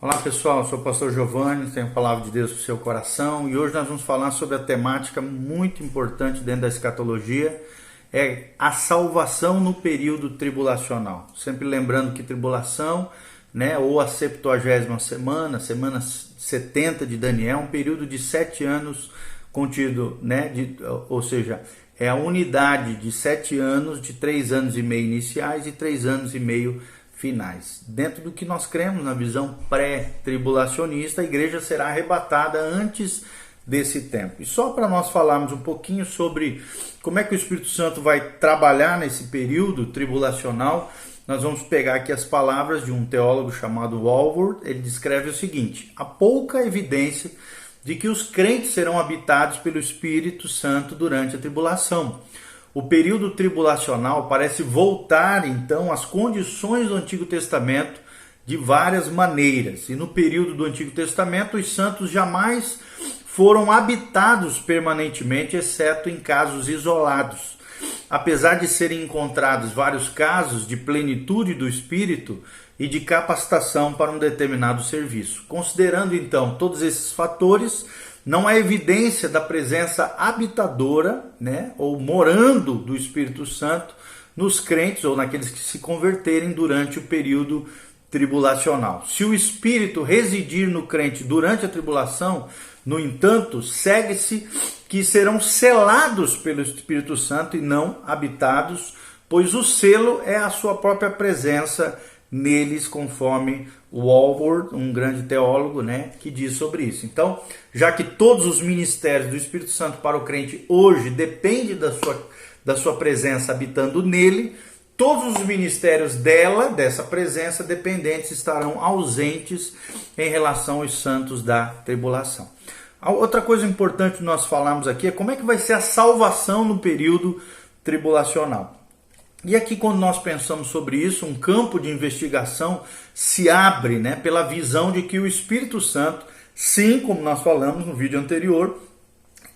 Olá pessoal, eu sou o pastor Giovanni, tenho a palavra de Deus para o seu coração e hoje nós vamos falar sobre a temática muito importante dentro da escatologia, é a salvação no período tribulacional. Sempre lembrando que tribulação, ou a 70ª semana, semana 70 de Daniel, é um período de 7 anos contido, ou seja, é a unidade de 7 anos, de 3 anos e meio iniciais e 3 anos e meio finais. Dentro do que nós cremos na visão pré-tribulacionista, a igreja será arrebatada antes desse tempo. E só para nós falarmos um pouquinho sobre como é que o Espírito Santo vai trabalhar nesse período tribulacional, nós vamos pegar aqui as palavras de um teólogo chamado Walvoord. Ele descreve o seguinte: há pouca evidência de que os crentes serão habitados pelo Espírito Santo durante a tribulação. O período tribulacional parece voltar, então, às condições do Antigo Testamento de várias maneiras. E no período do Antigo Testamento, os santos jamais foram habitados permanentemente, exceto em casos isolados. Apesar de serem encontrados vários casos de plenitude do Espírito e de capacitação para um determinado serviço. Considerando, então, todos esses fatores, não há evidência da presença habitadora, ou morando do Espírito Santo nos crentes ou naqueles que se converterem durante o período tribulacional. Se o Espírito residir no crente durante a tribulação, no entanto, segue-se que serão selados pelo Espírito Santo e não habitados, pois o selo é a sua própria presença neles, conforme Walvoord, um grande teólogo, que diz sobre isso. Então, já que todos os ministérios do Espírito Santo para o crente hoje dependem da sua presença habitando nele, todos os ministérios dessa presença dependentes estarão ausentes em relação aos santos da tribulação. A outra coisa importante nós falarmos aqui é como é que vai ser a salvação no período tribulacional. E aqui, quando nós pensamos sobre isso, um campo de investigação se abre pela visão de que o Espírito Santo, sim, como nós falamos no vídeo anterior,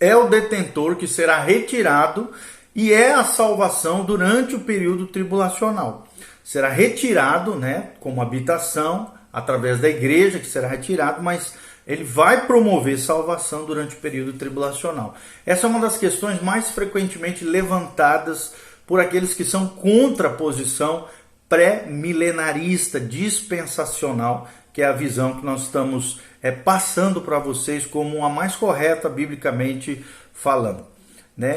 é o detentor que será retirado e é a salvação durante o período tribulacional. Será retirado, como habitação, através da igreja que será retirado, mas ele vai promover salvação durante o período tribulacional. Essa é uma das questões mais frequentemente levantadas por aqueles que são contra a posição pré-milenarista, dispensacional, que é a visão que nós estamos passando para vocês como a mais correta biblicamente falando.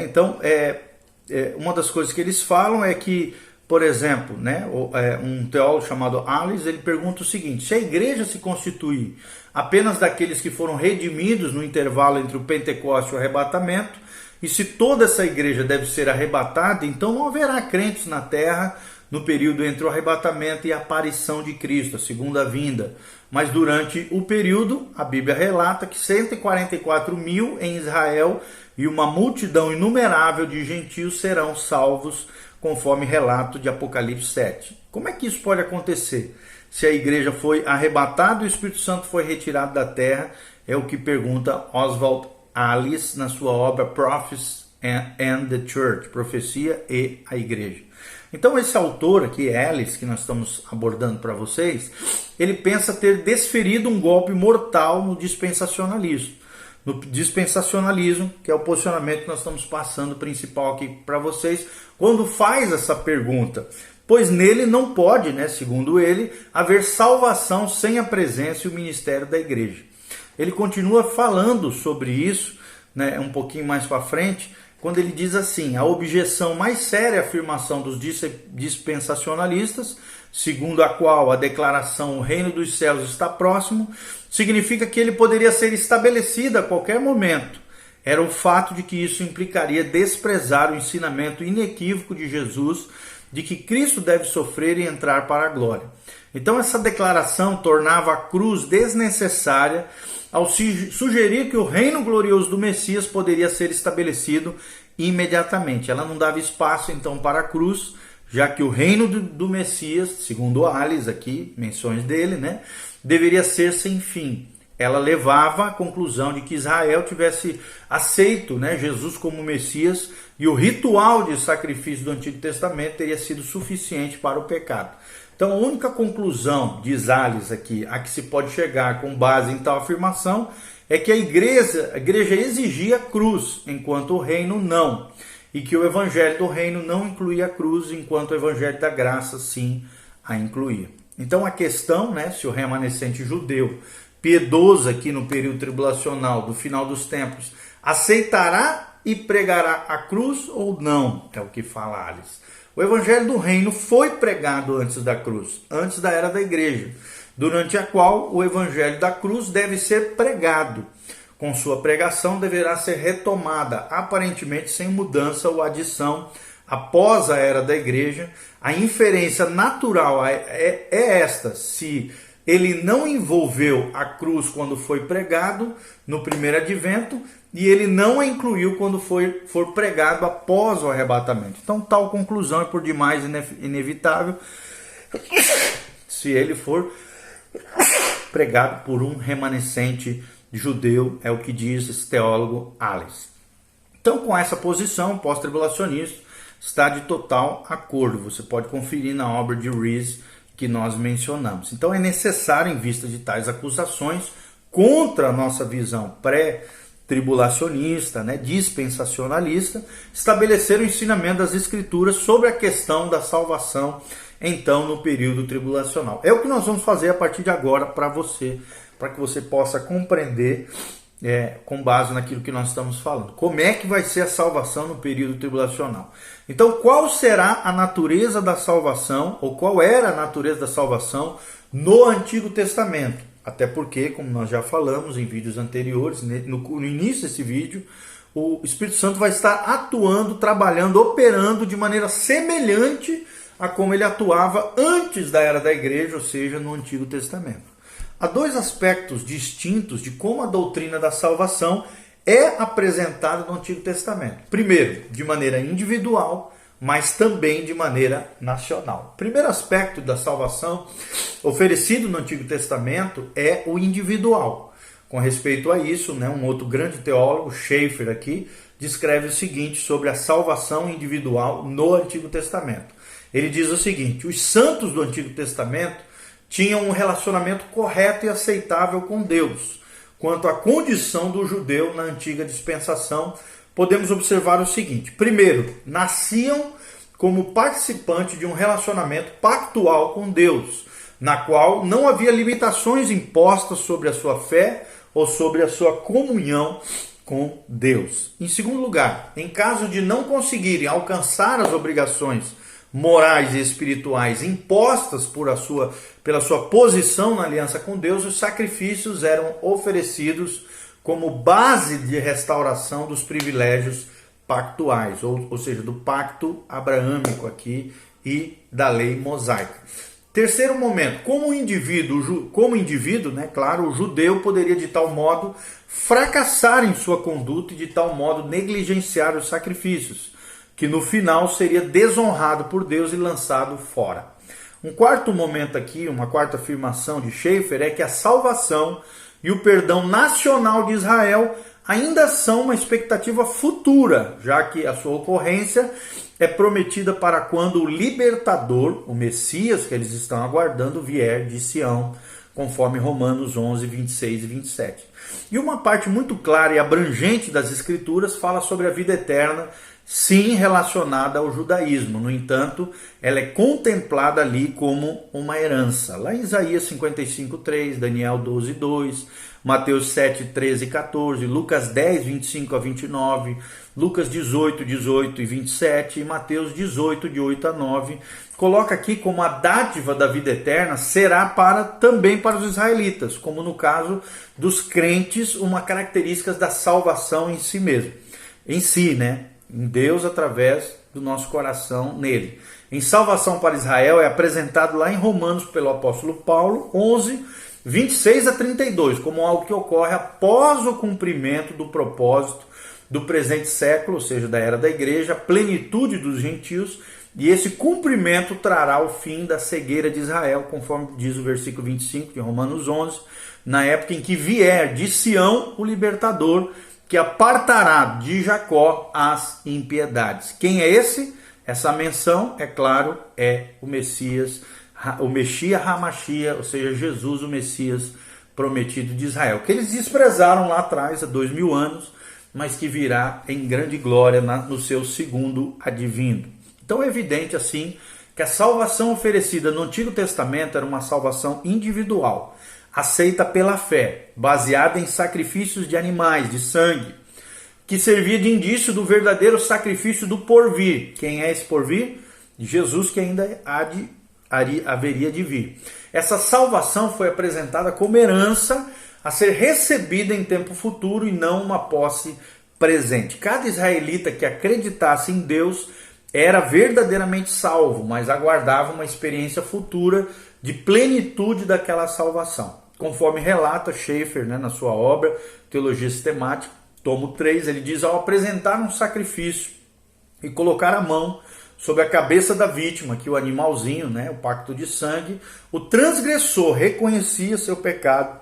Então, uma das coisas que eles falam é que, por exemplo, um teólogo chamado Alice, ele pergunta o seguinte: se a igreja se constituir apenas daqueles que foram redimidos no intervalo entre o Pentecostes e o arrebatamento, e se toda essa igreja deve ser arrebatada, então não haverá crentes na terra no período entre o arrebatamento e a aparição de Cristo, a segunda vinda. Mas durante o período, a Bíblia relata que 144 mil em Israel e uma multidão inumerável de gentios serão salvos, conforme relato de Apocalipse 7. Como é que isso pode acontecer? Se a igreja foi arrebatada e o Espírito Santo foi retirado da terra, é o que pergunta Oswald Alice na sua obra Prophets and the Church, Profecia e a Igreja. Então esse autor aqui, Alice, que nós estamos abordando para vocês, ele pensa ter desferido um golpe mortal no dispensacionalismo. No dispensacionalismo, que é o posicionamento que nós estamos passando principal aqui para vocês, quando faz essa pergunta. Pois nele não pode, segundo ele, haver salvação sem a presença e o ministério da igreja. Ele continua falando sobre isso, um pouquinho mais para frente, quando ele diz assim: a objeção mais séria à afirmação dos dispensacionalistas, segundo a qual a declaração "o reino dos céus está próximo", significa que ele poderia ser estabelecido a qualquer momento. Era o fato de que isso implicaria desprezar o ensinamento inequívoco de Jesus de que Cristo deve sofrer e entrar para a glória. Então essa declaração tornava a cruz desnecessária ao sugerir que o reino glorioso do Messias poderia ser estabelecido imediatamente. Ela não dava espaço então para a cruz, já que o reino do Messias, segundo Alice aqui, menções dele, deveria ser sem fim. Ela levava à conclusão de que Israel tivesse aceito Jesus como Messias e o ritual de sacrifício do Antigo Testamento teria sido suficiente para o pecado. Então a única conclusão, diz Alice aqui, a que se pode chegar com base em tal afirmação, é que a igreja exigia a cruz, enquanto o reino não. E que o evangelho do reino não incluía a cruz, enquanto o evangelho da graça sim a incluía. Então a questão, né, se o remanescente judeu piedoso aqui no período tribulacional do final dos tempos aceitará e pregará a cruz ou não, é o que fala Alice. O evangelho do reino foi pregado antes da cruz, antes da era da igreja, durante a qual o evangelho da cruz deve ser pregado. Com sua pregação deverá ser retomada, aparentemente sem mudança ou adição, após a era da igreja. A inferência natural é esta: se ele não envolveu a cruz quando foi pregado no primeiro advento, e ele não a incluiu quando for pregado após o arrebatamento. Então tal conclusão é por demais inevitável se ele for pregado por um remanescente judeu, é o que diz esse teólogo Alice. Então, com essa posição, o pós-tribulacionista está de total acordo. Você pode conferir na obra de Rees que nós mencionamos. Então, é necessário, em vista de tais acusações contra a nossa visão pré-tribulacionista, né, dispensacionalista, estabelecer o ensinamento das Escrituras sobre a questão da salvação, então, no período tribulacional. É o que nós vamos fazer a partir de agora para que você possa compreender, com base naquilo que nós estamos falando. Como é que vai ser a salvação no período tribulacional? Então, qual será a natureza da salvação, ou qual era a natureza da salvação no Antigo Testamento? Até porque, como nós já falamos em vídeos anteriores, no início desse vídeo, o Espírito Santo vai estar atuando, trabalhando, operando de maneira semelhante a como ele atuava antes da era da igreja, ou seja, no Antigo Testamento. Há dois aspectos distintos de como a doutrina da salvação é apresentada no Antigo Testamento. Primeiro, de maneira individual, mas também de maneira nacional. O primeiro aspecto da salvação oferecido no Antigo Testamento é o individual. Com respeito a isso, né, um outro grande teólogo, Schaeffer aqui, descreve o seguinte sobre a salvação individual no Antigo Testamento. Ele diz o seguinte: os santos do Antigo Testamento tinham um relacionamento correto e aceitável com Deus. Quanto à condição do judeu na antiga dispensação, podemos observar o seguinte: primeiro, nasciam como participantes de um relacionamento pactual com Deus, na qual não havia limitações impostas sobre a sua fé ou sobre a sua comunhão com Deus. Em segundo lugar, em caso de não conseguirem alcançar as obrigações morais e espirituais impostas pela sua posição na aliança com Deus, os sacrifícios eram oferecidos como base de restauração dos privilégios pactuais, ou seja, do pacto abraâmico aqui e da lei mosaica. Terceiro momento, como indivíduo, né, claro, o judeu poderia de tal modo fracassar em sua conduta e de tal modo negligenciar os sacrifícios, que no final seria desonrado por Deus e lançado fora. Um quarto momento aqui, uma quarta afirmação de Schaeffer é que a salvação e o perdão nacional de Israel ainda são uma expectativa futura, já que a sua ocorrência é prometida para quando o libertador, o Messias que eles estão aguardando, vier de Sião, conforme Romanos 11, 26 e 27. E uma parte muito clara e abrangente das Escrituras fala sobre a vida eterna, sim, relacionada ao judaísmo. No entanto, ela é contemplada ali como uma herança. Lá em Isaías 55:3, Daniel 12:2, Mateus 7:13 e 14, Lucas 10, 25 a 29, Lucas 18, 18 e 27 e Mateus 18, de 8 a 9, coloca aqui como a dádiva da vida eterna será também para os israelitas, como no caso dos crentes, uma característica da salvação em si mesmo. Em si, né? Em Deus através do nosso coração nele. Em salvação para Israel é apresentado lá em Romanos pelo apóstolo Paulo 11, 26 a 32, como algo que ocorre após o cumprimento do propósito do presente século, ou seja, da era da igreja, a plenitude dos gentios, e esse cumprimento trará o fim da cegueira de Israel, conforme diz o versículo 25 de Romanos 11, na época em que vier de Sião o libertador, que apartará de Jacó as impiedades. Quem é esse? Essa menção, é claro, é o Messias, o Messias Hamashia, ou seja, Jesus, o Messias prometido de Israel, que eles desprezaram lá atrás, há 2000 anos, mas que virá em grande glória no seu segundo advindo. Então é evidente assim que a salvação oferecida no Antigo Testamento era uma salvação individual, aceita pela fé, baseada em sacrifícios de animais, de sangue, que servia de indício do verdadeiro sacrifício do porvir. Quem é esse porvir? Jesus, que ainda haveria de vir. Essa salvação foi apresentada como herança a ser recebida em tempo futuro e não uma posse presente. Cada israelita que acreditasse em Deus era verdadeiramente salvo, mas aguardava uma experiência futura de plenitude daquela salvação. Conforme relata Schaeffer, na sua obra Teologia Sistemática, tomo 3, ele diz: ao apresentar um sacrifício e colocar a mão sobre a cabeça da vítima, que o animalzinho, o pacto de sangue, o transgressor reconhecia seu pecado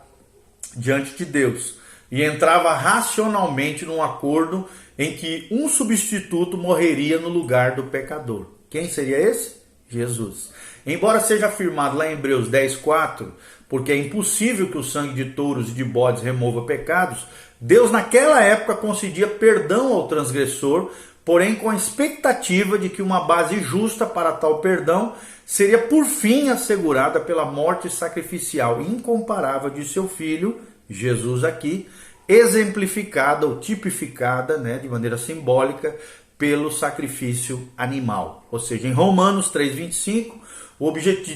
diante de Deus e entrava racionalmente num acordo em que um substituto morreria no lugar do pecador. Quem seria esse? Jesus. Embora seja afirmado lá em Hebreus 10:4, porque é impossível que o sangue de touros e de bodes remova pecados, Deus naquela época concedia perdão ao transgressor, porém com a expectativa de que uma base justa para tal perdão seria por fim assegurada pela morte sacrificial incomparável de seu filho, Jesus aqui, exemplificada ou tipificada, de maneira simbólica, pelo sacrifício animal. Ou seja, em Romanos 3:25,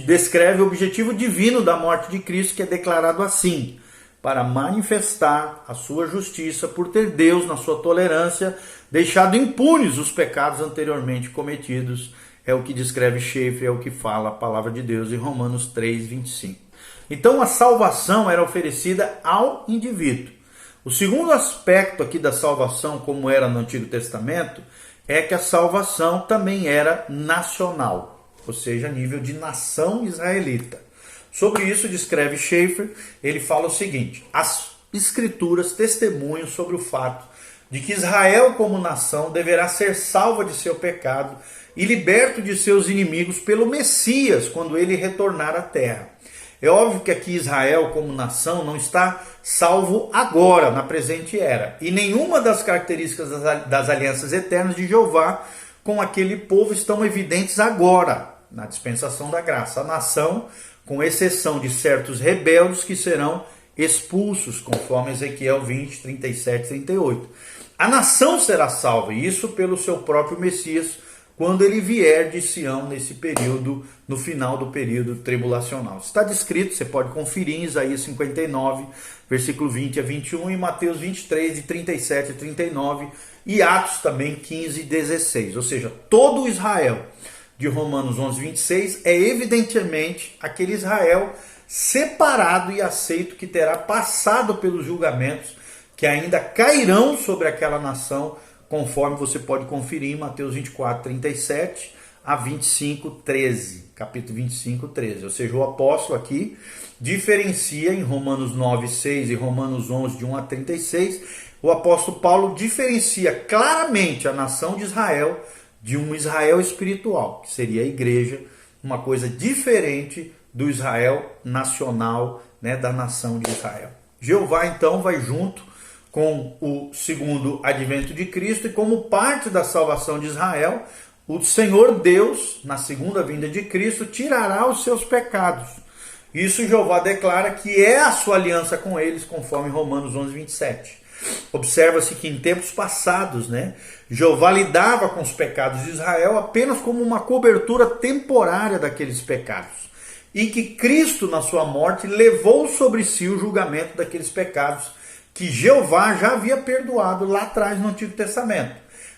descreve o objetivo divino da morte de Cristo, que é declarado assim: para manifestar a sua justiça, por ter Deus, na sua tolerância, deixado impunes os pecados anteriormente cometidos. É o que descreve Schaeffer, é o que fala a palavra de Deus em Romanos 3:25. Então a salvação era oferecida ao indivíduo. O segundo aspecto aqui da salvação, como era no Antigo Testamento, é que a salvação também era nacional, ou seja, a nível de nação israelita. Sobre isso descreve Schaeffer, ele fala o seguinte: as escrituras testemunham sobre o fato de que Israel como nação deverá ser salva de seu pecado e liberto de seus inimigos pelo Messias quando ele retornar à terra. É óbvio que aqui Israel como nação não está salvo agora, na presente era, e nenhuma das características das alianças eternas de Jeová com aquele povo estão evidentes agora, na dispensação da graça. A nação, com exceção de certos rebeldes que serão expulsos, conforme Ezequiel 20, 37 e 38. A nação será salva, e isso pelo seu próprio Messias, quando ele vier de Sião nesse período, no final do período tribulacional. Está descrito, você pode conferir em Isaías 59, versículo 20 a 21, e Mateus 23, de 37 a 39, e Atos também 15 e 16. Ou seja, todo o Israel de Romanos 11, 26 é evidentemente aquele Israel separado e aceito que terá passado pelos julgamentos que ainda cairão sobre aquela nação, conforme você pode conferir em Mateus 24, 37 a 25, 13. Capítulo 25, 13. Ou seja, o apóstolo aqui diferencia em Romanos 9, 6 e Romanos 11, de 1 a 36, o apóstolo Paulo diferencia claramente a nação de Israel de um Israel espiritual, que seria a igreja, uma coisa diferente do Israel nacional, da nação de Israel. Jeová então vai junto com o segundo advento de Cristo, e como parte da salvação de Israel, o Senhor Deus, na segunda vinda de Cristo, tirará os seus pecados. Isso Jeová declara que é a sua aliança com eles, conforme Romanos 11, 27. Observa-se que em tempos passados, Jeová lidava com os pecados de Israel apenas como uma cobertura temporária daqueles pecados, e que Cristo, na sua morte, levou sobre si o julgamento daqueles pecados que Jeová já havia perdoado lá atrás no Antigo Testamento.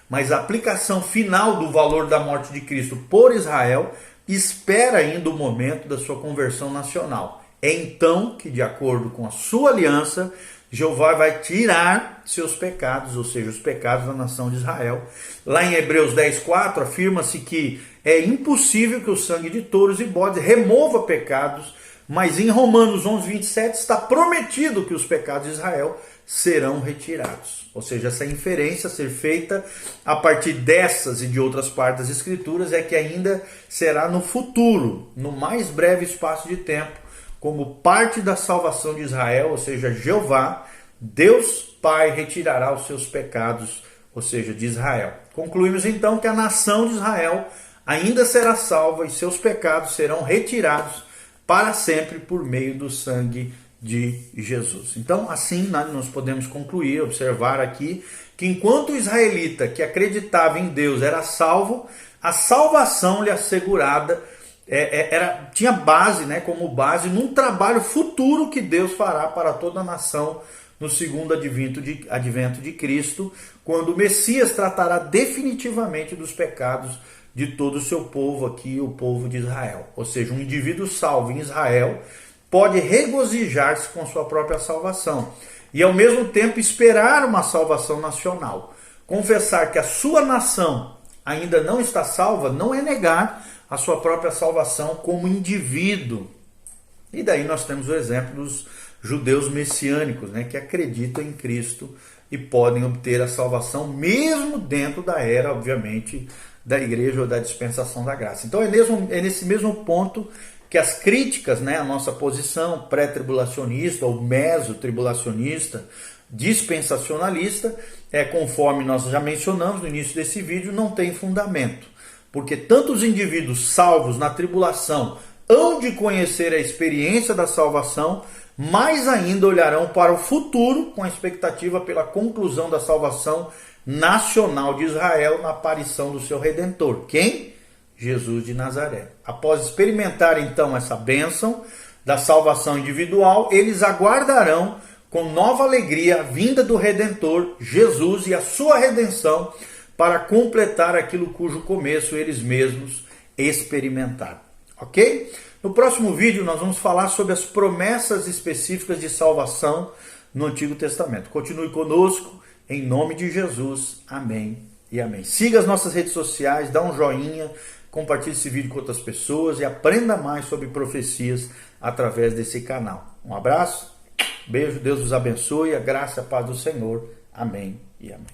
Mas a aplicação final do valor da morte de Cristo por Israel espera ainda o momento da sua conversão nacional. É então que, de acordo com a sua aliança, Jeová vai tirar seus pecados, ou seja, os pecados da nação de Israel. Lá em Hebreus 10:4 afirma-se que é impossível que o sangue de touros e bodes remova pecados, Mas em Romanos 11:27 está prometido que os pecados de Israel serão retirados. Ou seja, essa inferência a ser feita a partir dessas e de outras partes das Escrituras é que ainda será no futuro, no mais breve espaço de tempo, como parte da salvação de Israel, ou seja, Jeová, Deus Pai retirará os seus pecados, ou seja, de Israel. Concluímos então que a nação de Israel ainda será salva e seus pecados serão retirados para sempre por meio do sangue de Jesus. Então, assim nós podemos concluir, observar aqui, que enquanto o israelita que acreditava em Deus era salvo, a salvação lhe assegurada tinha base, como base, num trabalho futuro que Deus fará para toda a nação no segundo advento de Cristo, quando o Messias tratará definitivamente dos pecados de todo o seu povo aqui, o povo de Israel. Ou seja, um indivíduo salvo em Israel pode regozijar-se com sua própria salvação e ao mesmo tempo esperar uma salvação nacional. Confessar que a sua nação ainda não está salva não é negar a sua própria salvação como indivíduo. E daí nós temos o exemplo dos judeus messiânicos, que acreditam em Cristo e podem obter a salvação mesmo dentro da era, obviamente, da igreja ou da dispensação da graça. Então é nesse mesmo ponto que as críticas, à nossa posição pré-tribulacionista ou meso-tribulacionista, dispensacionalista, conforme nós já mencionamos no início desse vídeo, não tem fundamento. Porque tanto os indivíduos salvos na tribulação hão de conhecer a experiência da salvação, mais ainda olharão para o futuro com a expectativa pela conclusão da salvação nacional de Israel na aparição do seu Redentor. Quem? Jesus de Nazaré. Após experimentar então essa bênção da salvação individual, eles aguardarão com nova alegria a vinda do Redentor, Jesus, e a sua redenção para completar aquilo cujo começo eles mesmos experimentaram. Ok? No próximo vídeo nós vamos falar sobre as promessas específicas de salvação no Antigo Testamento. Continue conosco, em nome de Jesus. Amém e amém. Siga as nossas redes sociais, dá um joinha, compartilhe esse vídeo com outras pessoas e aprenda mais sobre profecias através desse canal. Um abraço, beijo, Deus os abençoe, a graça e a paz do Senhor. Amém e amém.